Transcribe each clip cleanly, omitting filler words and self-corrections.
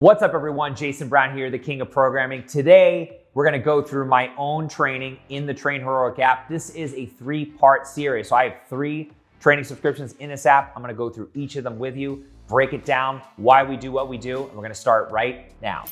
What's up everyone, Jason Brown here, the king of programming. Today, we're gonna go through my own training in the TrainHeroic app. This is a 3-part series. So I have 3 training subscriptions in this app. I'm gonna go through each of them with you, break it down, why we do what we do, and we're gonna start right now.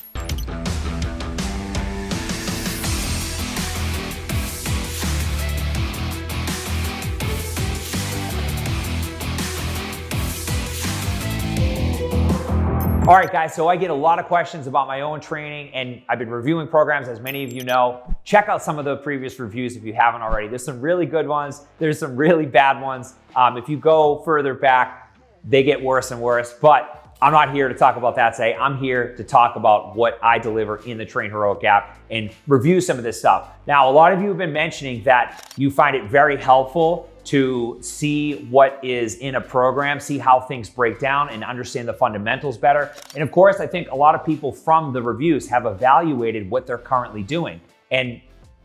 All right, guys, so I get a lot of questions about my own training, and I've been reviewing programs, as many of you know. Check out some of the previous reviews if you haven't already. There's some really good ones. There's some really bad ones. If you go further back, they get worse and worse, but I'm not here to talk about that today. I'm here to talk about what I deliver in the TrainHeroic app and review some of this stuff. Now, a lot of you have been mentioning that you find it very helpful to see what is in a program, see how things break down and understand the fundamentals better. And of course, I think a lot of people from the reviews have evaluated what they're currently doing and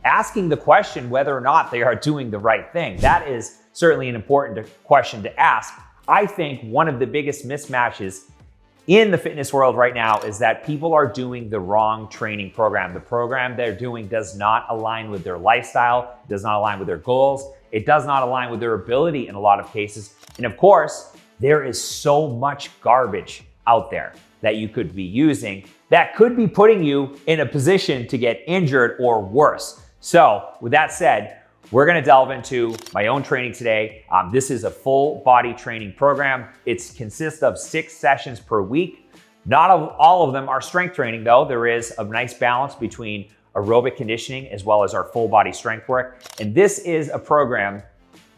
asking the question whether or not they are doing the right thing. That is certainly an important question to ask. I think one of the biggest mismatches in the fitness world right now is that people are doing the wrong training program. The program they're doing does not align with their lifestyle, does not align with their goals. It does not align with their ability in a lot of cases. And of course, there is so much garbage out there that you could be using that could be putting you in a position to get injured or worse. So with that said, we're gonna delve into my own training today. This is a full body training program. It consists of 6 sessions per week. Not all of them are strength training though. There is a nice balance between aerobic conditioning as well as our full body strength work. And this is a program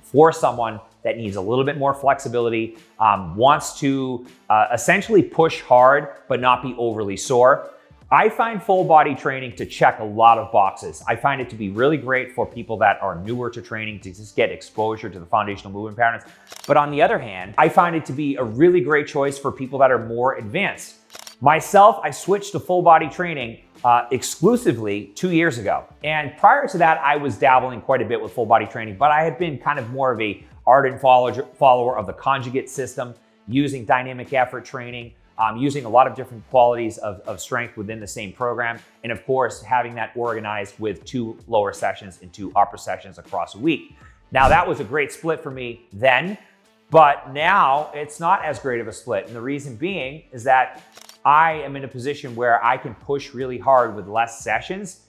for someone that needs a little bit more flexibility, wants to essentially push hard but not be overly sore. I find full body training to check a lot of boxes. I find it to be really great for people that are newer to training to just get exposure to the foundational movement patterns. But on the other hand, I find it to be a really great choice for people that are more advanced. Myself, I switched to full body training exclusively 2 years ago. And prior to that, I was dabbling quite a bit with full body training, but I had been kind of more of a ardent follower of the conjugate system, using dynamic effort training, using a lot of different qualities of strength within the same program. And of course, having that organized with 2 lower sessions and 2 upper sessions across a week. Now that was a great split for me then, but now it's not as great of a split. And the reason being is that I am in a position where I can push really hard with less sessions,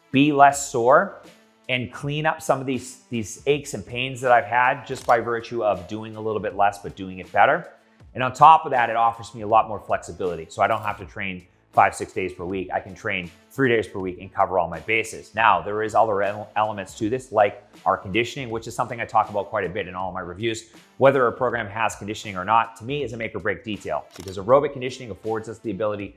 be less sore, and clean up some of these aches and pains that I've had just by virtue of doing a little bit less, but doing it better. And on top of that, it offers me a lot more flexibility. So I don't have to train 5-6 days per week. I can train 3 days per week and cover all my bases. Now, there is other elements to this, like our conditioning, which is something I talk about quite a bit in all of my reviews. Whether a program has conditioning or not, to me, is a make or break detail, because aerobic conditioning affords us the ability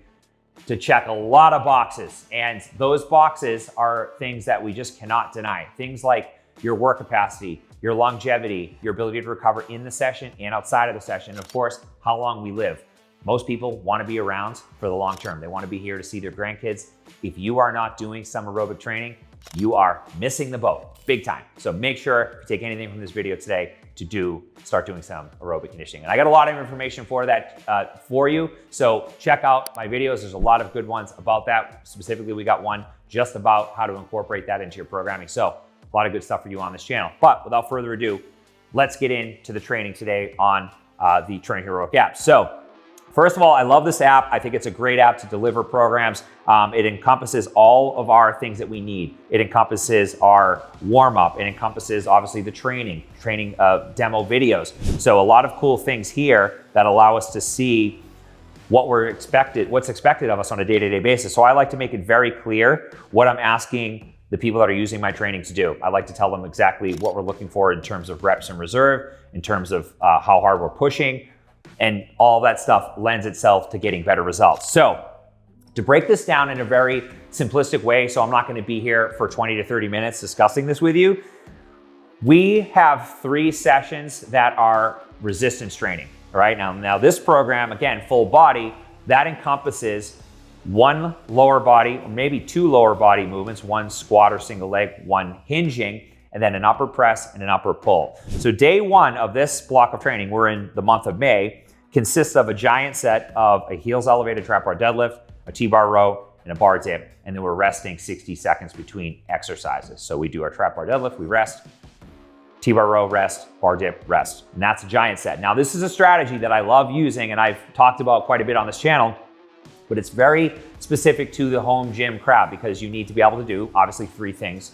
to check a lot of boxes. And those boxes are things that we just cannot deny. Things like your work capacity, your longevity, your ability to recover in the session and outside of the session, and of course, how long we live. Most people want to be around for the long term. They want to be here to see their grandkids. If you are not doing some aerobic training, you are missing the boat big time. So make sure, if you take anything from this video today, to start doing some aerobic conditioning. And I got a lot of information for that for you. So check out my videos. There's a lot of good ones about that. Specifically, we got one just about how to incorporate that into your programming. So a lot of good stuff for you on this channel. But without further ado, let's get into the training today on the TrainHeroic app. So first of all, I love this app. I think it's a great app to deliver programs. It encompasses all of our things that we need. It encompasses our warm-up. It encompasses, obviously, the training demo videos. So a lot of cool things here that allow us to see what's expected of us on a day-to-day basis. So I like to make it very clear what I'm asking the people that are using my training to do. I like to tell them exactly what we're looking for in terms of reps and reserve, in terms of how hard we're pushing, and all that stuff lends itself to getting better results. So to break this down in a very simplistic way, so I'm not gonna be here for 20 to 30 minutes discussing this with you, we have 3 sessions that are resistance training, all right? Now this program, again, full body, that encompasses 1 lower body, or maybe 2 lower body movements, 1 squat or single leg, 1 hinging, and then an upper press and an upper pull. So day 1 of this block of training, we're in the month of May, consists of a giant set of a heels elevated trap bar deadlift, a T-bar row, and a bar dip, and then we're resting 60 seconds between exercises. So we do our trap bar deadlift, we rest, T-bar row, rest, bar dip, rest. And that's a giant set. Now, this is a strategy that I love using, and I've talked about quite a bit on this channel, but it's very specific to the home gym crowd because you need to be able to do, obviously, 3 things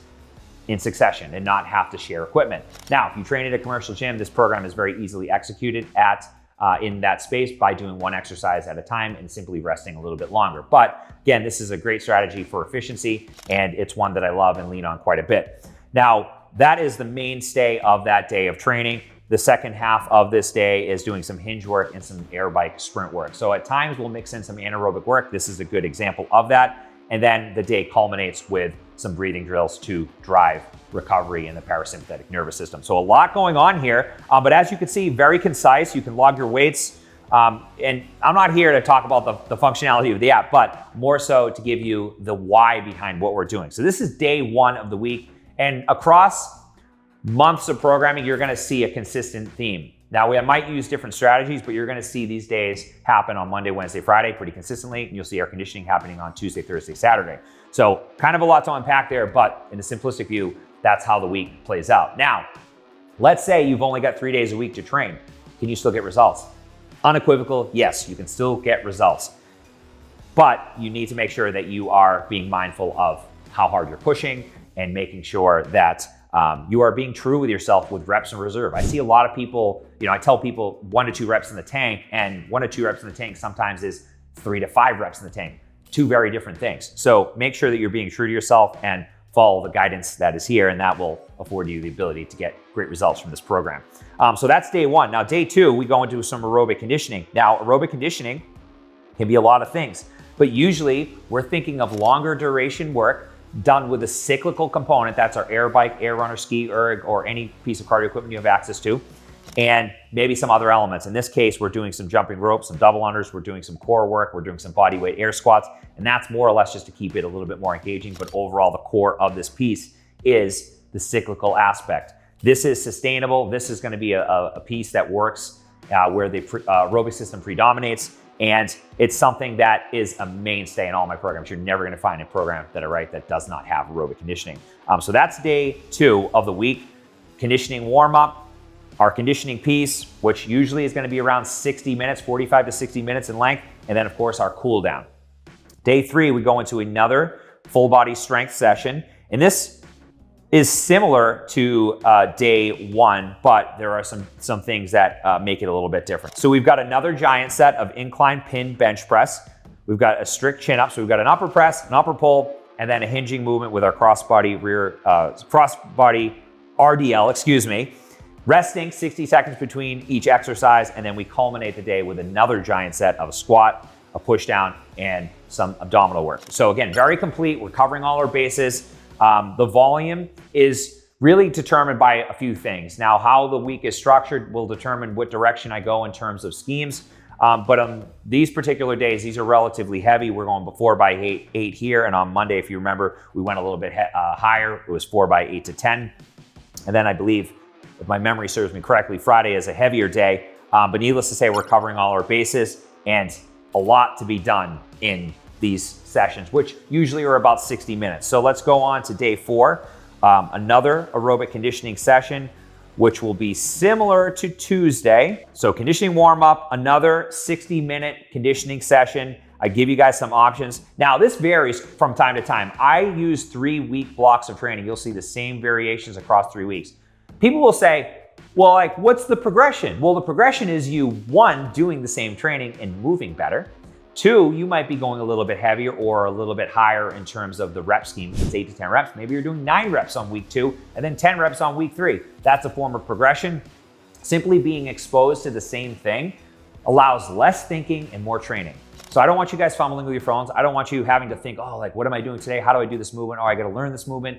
in succession and not have to share equipment. Now, if you train at a commercial gym, this program is very easily executed in that space by doing 1 exercise at a time and simply resting a little bit longer. But again, this is a great strategy for efficiency, and it's one that I love and lean on quite a bit. Now, that is the mainstay of that day of training. The second half of this day is doing some hinge work and some air bike sprint work. So at times we'll mix in some anaerobic work. This is a good example of that. And then the day culminates with some breathing drills to drive recovery in the parasympathetic nervous system. So a lot going on here, but as you can see, very concise. You can log your weights. And I'm not here to talk about the functionality of the app, but more so to give you the why behind what we're doing. So this is day 1 of the week, and across months of programming, you're gonna see a consistent theme. Now, we might use different strategies, but you're gonna see these days happen on Monday, Wednesday, Friday pretty consistently, and you'll see air conditioning happening on Tuesday, Thursday, Saturday. So kind of a lot to unpack there, but in a simplistic view, that's how the week plays out. Now, let's say you've only got 3 days a week to train. Can you still get results? Unequivocal, yes, you can still get results. But you need to make sure that you are being mindful of how hard you're pushing and making sure that you are being true with yourself with reps in reserve. I see a lot of people, I tell people 1 to 2 reps in the tank, and 1 to 2 reps in the tank sometimes is 3 to 5 reps in the tank. 2 very different things. So make sure that you're being true to yourself and follow the guidance that is here, and that will afford you the ability to get great results from this program. So that's day 1. Now, day 2, we go into some aerobic conditioning. Now, aerobic conditioning can be a lot of things, but usually we're thinking of longer duration work done with a cyclical component. That's our air bike, air runner, ski erg, or any piece of cardio equipment you have access to, and maybe some other elements. In this case, we're doing some jumping ropes, some double unders, we're doing some core work, we're doing some body weight air squats, and that's more or less just to keep it a little bit more engaging. But overall, the core of this piece is the cyclical aspect. This is sustainable. This is going to be a piece that works where the aerobic system predominates. And it's something that is a mainstay in all my programs. You're never going to find a program that I write that does not have aerobic conditioning. So that's day 2 of the week. Conditioning warm up, our conditioning piece, which usually is going to be around 60 minutes, 45 to 60 minutes in length. And then of course our cool down. Day 3, we go into another full body strength session. And this is similar to day 1, but there are some things that make it a little bit different. So we've got another giant set of incline pin bench press. We've got a strict chin up. So we've got an upper press, an upper pull, and then a hinging movement with our crossbody RDL, resting 60 seconds between each exercise. And then we culminate the day with another giant set of a squat, a push down, and some abdominal work. So again, very complete. We're covering all our bases. The volume is really determined by a few things. Now, how the week is structured will determine what direction I go in terms of schemes. But on these particular days, these are relatively heavy. We're going 4 by 8 here. And on Monday, if you remember, we went a little bit higher. It was 4 by 8 to 10. And then I believe, if my memory serves me correctly, Friday is a heavier day. But needless to say, we're covering all our bases and a lot to be done in these sessions, which usually are about 60 minutes. So let's go on to day 4, another aerobic conditioning session, which will be similar to Tuesday. So conditioning warm up, another 60-minute conditioning session. I give you guys some options. Now, this varies from time to time. I use 3-week blocks of training. You'll see the same variations across 3 weeks. People will say, well, like, what's the progression? Well, the progression is you, 1, doing the same training and moving better. 2, you might be going a little bit heavier or a little bit higher in terms of the rep scheme. If it's 8 to 10 reps, maybe you're doing 9 reps on week 2 and then 10 reps on week 3. That's a form of progression. Simply being exposed to the same thing allows less thinking and more training. So I don't want you guys fumbling with your phones. I don't want you having to think, oh, like, what am I doing today? How do I do this movement? Oh, I got to learn this movement.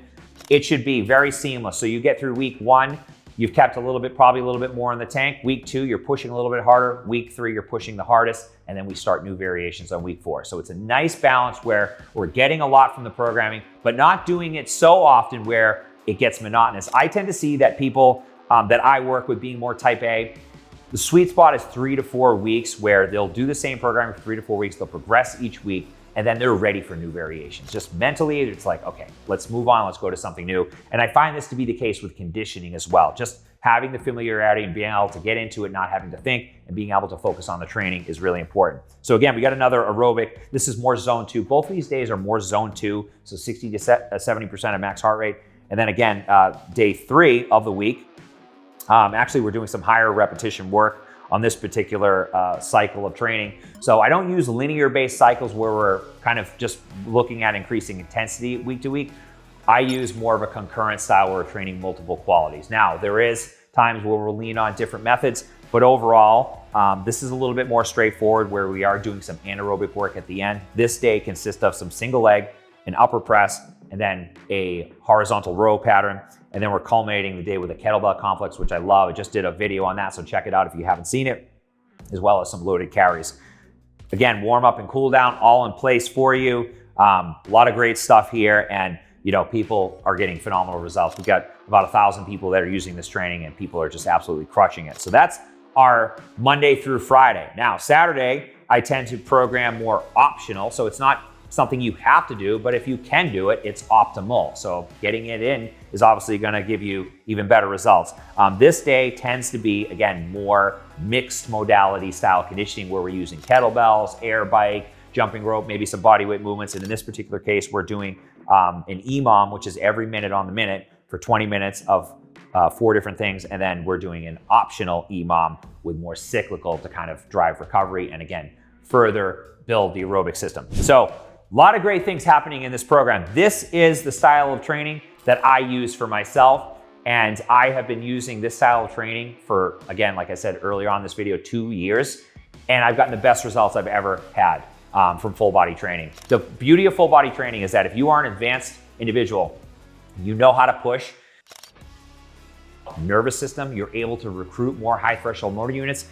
It should be very seamless. So you get through week 1, you've kept probably a little bit more in the tank. Week 2, you're pushing a little bit harder. Week 3, you're pushing the hardest. And then we start new variations on week 4. So it's a nice balance where we're getting a lot from the programming, but not doing it so often where it gets monotonous. I tend to see that people that I work with being more type A, the sweet spot is 3 to 4 weeks where they'll do the same programming for 3 to 4 weeks. They'll progress each week. and then they're ready for new variations. Just mentally, it's like, okay, let's move on, let's go to something new. And I find this to be the case with conditioning as well. Just having the familiarity and being able to get into it, not having to think, and being able to focus on the training is really important. So again, we got another aerobic. This is more zone 2. Both of these days are more zone 2, so 60 to 70% of max heart rate. And then again, day 3 of the week, actually we're doing some higher repetition work on this particular cycle of training. So I don't use linear-based cycles where we're kind of just looking at increasing intensity week to week. I use more of a concurrent style where we're training multiple qualities. Now, there is times where we'll lean on different methods, but overall, this is a little bit more straightforward where we are doing some anaerobic work at the end. This day consists of some single leg, an upper press, and then a horizontal row pattern. And then we're culminating the day with a kettlebell complex, which I love. I just did a video on that, so check it out if you haven't seen it, as well as some loaded carries. Again, warm up and cool down, all in place for you. A lot of great stuff here, and you know, people are getting phenomenal results. We've got about 1,000 people that are using this training, and people are just absolutely crushing it. So that's our Monday through Friday. Now, Saturday, I tend to program more optional, so it's not something you have to do, but if you can do it, it's optimal. So getting it in is obviously gonna give you even better results. This day tends to be, again, more mixed modality style conditioning where we're using kettlebells, air bike, jumping rope, maybe some body weight movements. And in this particular case, we're doing an EMOM, which is every minute on the minute for 20 minutes of 4 different things. And then we're doing an optional EMOM with more cyclical to kind of drive recovery and again, further build the aerobic system. So a lot of great things happening in this program. This is the style of training that I use for myself. And I have been using this style of training for, again, like I said earlier on in this video, 2 years. And I've gotten the best results I've ever had from full body training. The beauty of full body training is that if you are an advanced individual, you know how to push nervous system, you're able to recruit more high threshold motor units.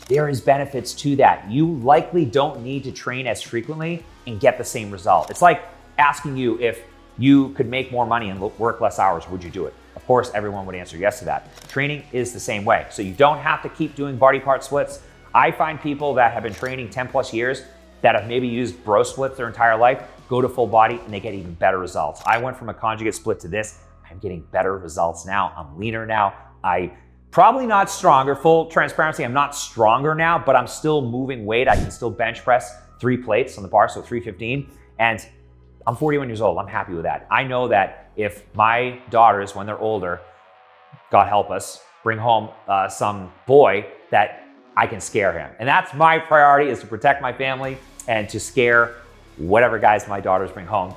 There is benefits to that. You likely don't need to train as frequently and get the same result. It's like asking you if you could make more money and work less hours, would you do it? Of course, everyone would answer yes to that. Training is the same way. So you don't have to keep doing body part splits. I find people that have been training 10 plus years that have maybe used bro splits their entire life, go to full body and they get even better results. I went from a conjugate split to this. I'm getting better results now. I'm leaner now. Probably not stronger, full transparency, I'm not stronger now, but I'm still moving weight. I can still bench press 3 plates on the bar, so 315. And I'm 41 years old, I'm happy with that. I know that if my daughters, when they're older, God help us, bring home some boy, that I can scare him. And that's my priority, is to protect my family and to scare whatever guys my daughters bring home.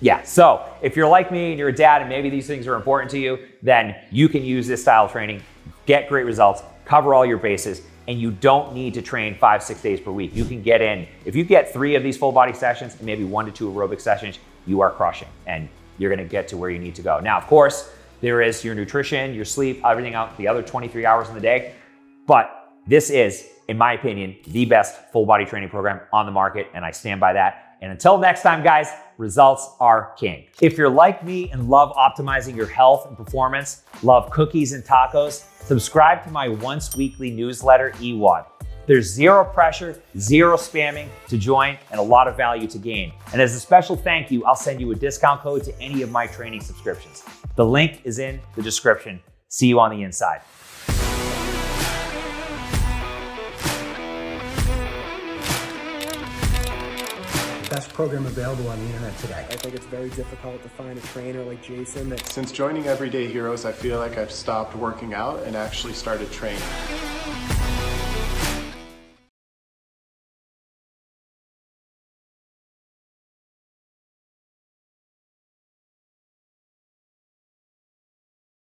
Yeah, so if you're like me and you're a dad and maybe these things are important to you, then you can use this style of training, get great results, cover all your bases, and you don't need to train 5-6 days per week. You can get in, if you get 3 of these full body sessions and maybe 1 to 2 aerobic sessions, you are crushing and you're gonna get to where you need to go. Now, of course, there is your nutrition, your sleep, everything out the other 23 hours in the day, but this is, in my opinion, the best full body training program on the market, and I stand by that. And until next time, guys, results are king. If you're like me and love optimizing your health and performance, love cookies and tacos, subscribe to my once weekly newsletter, EVOLV. There's zero pressure, zero spamming to join, and a lot of value to gain. And as a special thank you, I'll send you a discount code to any of my training subscriptions. The link is in the description. See you on the inside. Best program available on the internet today. I think it's very difficult to find a trainer like Jason that... Since joining Everyday Heroes, I feel like I've stopped working out and actually started training.